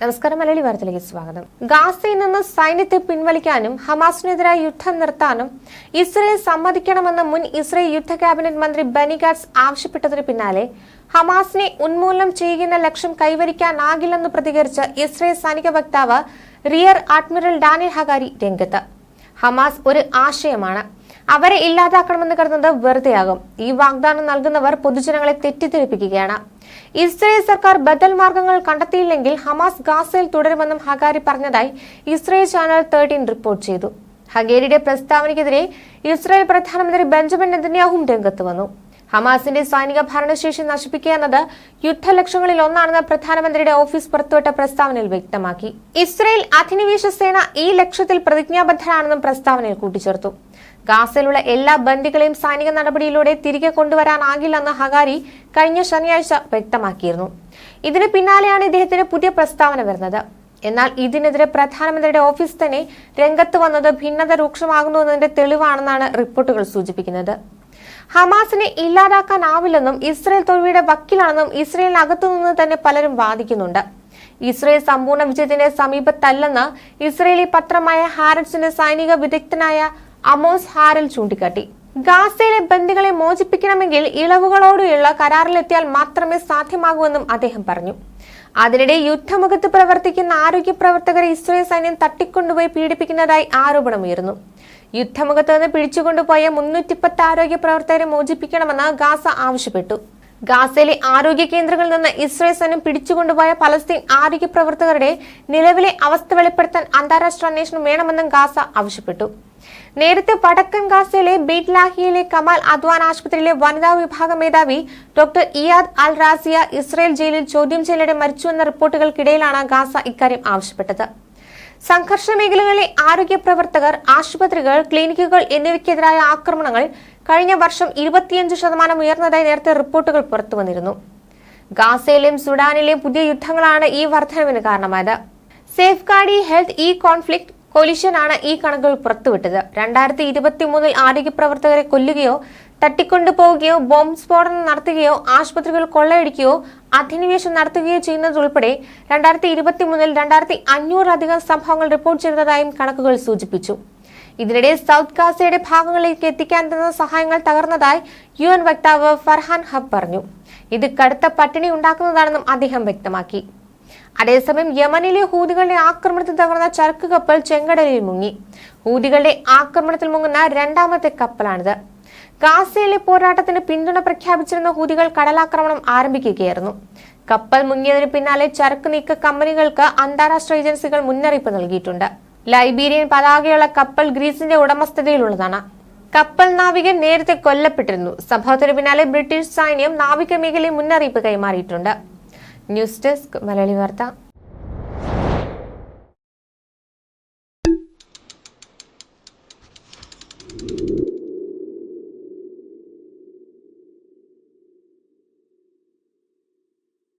നമസ്കാരം. മലയാളി വാർത്തയിലേക്ക് സ്വാഗതം. ഗാസയിൽ നിന്ന് സൈന്യത്തെ പിൻവലിക്കാനും ഹമാസിനെതിരായ യുദ്ധം നിർത്താനും ഇസ്രയേൽ സമ്മതിക്കണമെന്ന് മുൻ ഇസ്രയേൽ യുദ്ധ ക്യാബിനറ്റ് മന്ത്രി ബെനി ഗാറ്റ്സ് ആവശ്യപ്പെട്ടതിന് പിന്നാലെ ഹമാസിനെ ഉന്മൂലനം ചെയ്യുന്ന ലക്ഷ്യം കൈവരിക്കാനാകില്ലെന്ന് പ്രതികരിച്ച ഇസ്രയേൽ സൈനിക വക്താവ് റിയർ അഡ്മിറൽ ഡാനിയൽ ഹഗാരി രംഗത്ത്. ഹമാസ് ഒരു ആശയമാണ്, അവരെ ഇല്ലാതാക്കണമെന്ന് കരുതുന്നത് വെറുതെയാകും. ഈ വാഗ്ദാനം നൽകുന്നവർ പൊതുജനങ്ങളെ തെറ്റിദ്ധരിപ്പിക്കുകയാണ്. ഇസ്രയേൽ സർക്കാർ ബദൽ മാർഗങ്ങൾ കണ്ടെത്തിയില്ലെങ്കിൽ ഹമാസ് ഗാസയിൽ തുടരുമെന്നും ഹഗാരി പറഞ്ഞതായി ഇസ്രയേൽ ചാനൽ 13 റിപ്പോർട്ട് ചെയ്തു. ഹഗാരിയുടെ പ്രസ്താവനയ്ക്കെതിരെ ഇസ്രയേൽ പ്രധാനമന്ത്രി ബെഞ്ചമിൻ നെതന്യാഹുവും രംഗത്ത് വന്നു. ഹമാസിന്റെ സൈനിക ഭരണശേഷി നശിപ്പിക്കുക എന്നത് യുദ്ധലക്ഷ്യങ്ങളിൽ ഒന്നാണെന്ന് പ്രധാനമന്ത്രിയുടെ ഓഫീസ് പുറത്തുവിട്ട പ്രസ്താവനയിൽ വ്യക്തമാക്കി. ഇസ്രയേൽ അധിനിവേശ സേന ഈ ലക്ഷ്യത്തിൽ പ്രതിജ്ഞാബദ്ധരാണെന്നും പ്രസ്താവനയിൽ കൂട്ടിച്ചേർത്തു. ഗാസയിലുള്ള എല്ലാ ബന്ദികളെയും സൈനിക നടപടിയിലൂടെ തിരികെ കൊണ്ടുവരാനാകില്ലെന്ന് ഹഗാരി കഴിഞ്ഞ ശനിയാഴ്ച വ്യക്തമാക്കിയിരുന്നു. ഇതിന് പിന്നാലെയാണ് ഇദ്ദേഹത്തിന് പുതിയ പ്രസ്താവന വരുന്നത്. എന്നാൽ ഇതിനെതിരെ പ്രധാനമന്ത്രിയുടെ ഓഫീസ് തന്നെ രംഗത്ത് വന്നത് ഭിന്നത രൂക്ഷമാകുന്നതിന്റെ തെളിവാണെന്നാണ് റിപ്പോർട്ടുകൾ സൂചിപ്പിക്കുന്നത്. ഹമാസിനെ ഇല്ലാതാക്കാനാവില്ലെന്നും ഇസ്രയേൽ തോൽവിയുടെ വക്കിലാണെന്നും ഇസ്രയേലിനകത്തുനിന്ന് തന്നെ പലരും വാദിക്കുന്നുണ്ട്. ഇസ്രയേൽ സമ്പൂർണ്ണ വിജയത്തിന്റെ സമീപത്തല്ലെന്ന് ഇസ്രയേലി പത്രമായ ഹാരറ്റ്സിന്റെ സൈനിക വിദഗ്ധനായ അമോസ് ഹാരൽ ചൂണ്ടിക്കാട്ടി. ഗാസയിലെ ബന്ദികളെ മോചിപ്പിക്കണമെങ്കിൽ ഇളവുകളോടെയുള്ള കരാറിലെത്തിയാൽ മാത്രമേ സാധ്യമാകൂവെന്നും അദ്ദേഹം പറഞ്ഞു. അതിനിടെ യുദ്ധമുഖത്ത് പ്രവർത്തിക്കുന്ന ആരോഗ്യ പ്രവർത്തകരെ ഇസ്രയേൽ സൈന്യം തട്ടിക്കൊണ്ടുപോയി പീഡിപ്പിക്കുന്നതായി ആരോപണമുയർന്നു. യുദ്ധമുഖത്ത് നിന്ന് പിടിച്ചുകൊണ്ടുപോയ 310 ആരോഗ്യ പ്രവർത്തകരെ മോചിപ്പിക്കണമെന്ന് ഗാസ ആവശ്യപ്പെട്ടു. ഗാസയിലെ ആരോഗ്യ കേന്ദ്രങ്ങളിൽ നിന്ന് ഇസ്രയേൽ സൈന്യം പിടിച്ചുകൊണ്ടുപോയ പലസ്തീൻ ആരോഗ്യ പ്രവർത്തകരുടെ നിലവിലെ അവസ്ഥ വെളിപ്പെടുത്താൻ അന്താരാഷ്ട്ര അന്വേഷണം വേണമെന്നും ഗാസ ആവശ്യപ്പെട്ടു. നേരത്തെ വടക്കൻ ഗാസയിലെ ബെയ്റ്റ് ലാഹിയയിലെ കമാൽ അദ്വാൻ ആശുപത്രിയിലെ വനിതാ വിഭാഗ മേധാവി ഡോക്ടർ ഇയാദ് അൽ റാസിയ ഇസ്രയേൽ ജയിലിൽ ചോദ്യം ചെയ്യലിടെ മരിച്ചുവെന്ന റിപ്പോർട്ടുകൾക്കിടയിലാണ് ഗാസ ഇക്കാര്യം ആവശ്യപ്പെട്ടത്. സംഘർഷ മേഖലകളിലെ ആരോഗ്യ പ്രവർത്തകർ, ആശുപത്രികൾ, ക്ലിനിക്കുകൾ എന്നിവയ്ക്കെതിരായ ആക്രമണങ്ങൾ കഴിഞ്ഞ വർഷം 25% ഉയർന്നതായി നേരത്തെ റിപ്പോർട്ടുകൾ പുറത്തുവന്നിരുന്നു. ഗാസയിലെയും സുഡാനിലെയും പുതിയ യുദ്ധങ്ങളാണ് ഈ വർധനവിന് കാരണമായത്. സേഫ് ഗാർഡ് ഹെൽത്ത് കോൺഫ്ലിക്ട് കൊലിഷനാണ് ഈ കണക്കുകൾ പുറത്തുവിട്ടത്. 2023 ആരോഗ്യ പ്രവർത്തകരെ കൊല്ലുകയോ തട്ടിക്കൊണ്ടുപോവുകയോ ബോംബ് സ്ഫോടനം നടത്തുകയോ ആശുപത്രികൾ കൊള്ളയടിക്കുകയോ അധിനിവേശം നടത്തുകയോ ചെയ്യുന്നതുൾപ്പെടെ 2023 2500 സംഭവങ്ങൾ റിപ്പോർട്ട് ചെയ്തതായും കണക്കുകൾ സൂചിപ്പിച്ചു. ഇതിനിടെ സൗത്ത് ഗാസയുടെ ഭാഗങ്ങളിലേക്ക് എത്തിക്കാൻ തന്ന സഹായങ്ങൾ തകർന്നതായി UN വക്താവ് ഫർഹാൻ ഹബ് പറഞ്ഞു. ഇത് കടുത്ത പട്ടിണി ഉണ്ടാക്കുന്നതാണെന്നും അദ്ദേഹം വ്യക്തമാക്കി. അതേസമയം യമനിലെ ഹൂതികളുടെ ആക്രമണത്തിൽ തകർന്ന ചരക്ക് കപ്പൽ ചെങ്കടലിൽ മുങ്ങി. ഹൂതികളുടെ ആക്രമണത്തിൽ മുങ്ങുന്ന രണ്ടാമത്തെ കപ്പലാണിത്. ഗാസയിലെ പോരാട്ടത്തിന് പിന്തുണ പ്രഖ്യാപിച്ചിരുന്ന ഹൂതികൾ കടലാക്രമണം ആരംഭിക്കുകയായിരുന്നു. കപ്പൽ മുങ്ങിയതിന് പിന്നാലെ ചരക്ക് നീക്ക കമ്പനികൾക്ക് അന്താരാഷ്ട്ര ഏജൻസികൾ മുന്നറിയിപ്പ് നൽകിയിട്ടുണ്ട്. ലൈബീരിയൻ പതാകയുള്ള കപ്പൽ ഗ്രീസിന്റെ ഉടമസ്ഥതയിലുള്ളതാണ്. കപ്പൽ നാവികൻ നേരത്തെ കൊല്ലപ്പെട്ടിരുന്നു. സംഭവത്തിന് പിന്നാലെ ബ്രിട്ടീഷ് സൈന്യം നാവിക മേഖലയിൽ മുന്നറിയിപ്പ് കൈമാറിയിട്ടുണ്ട്. ന്യൂസ് ഡെസ്ക് മലയാളി വാർത്ത.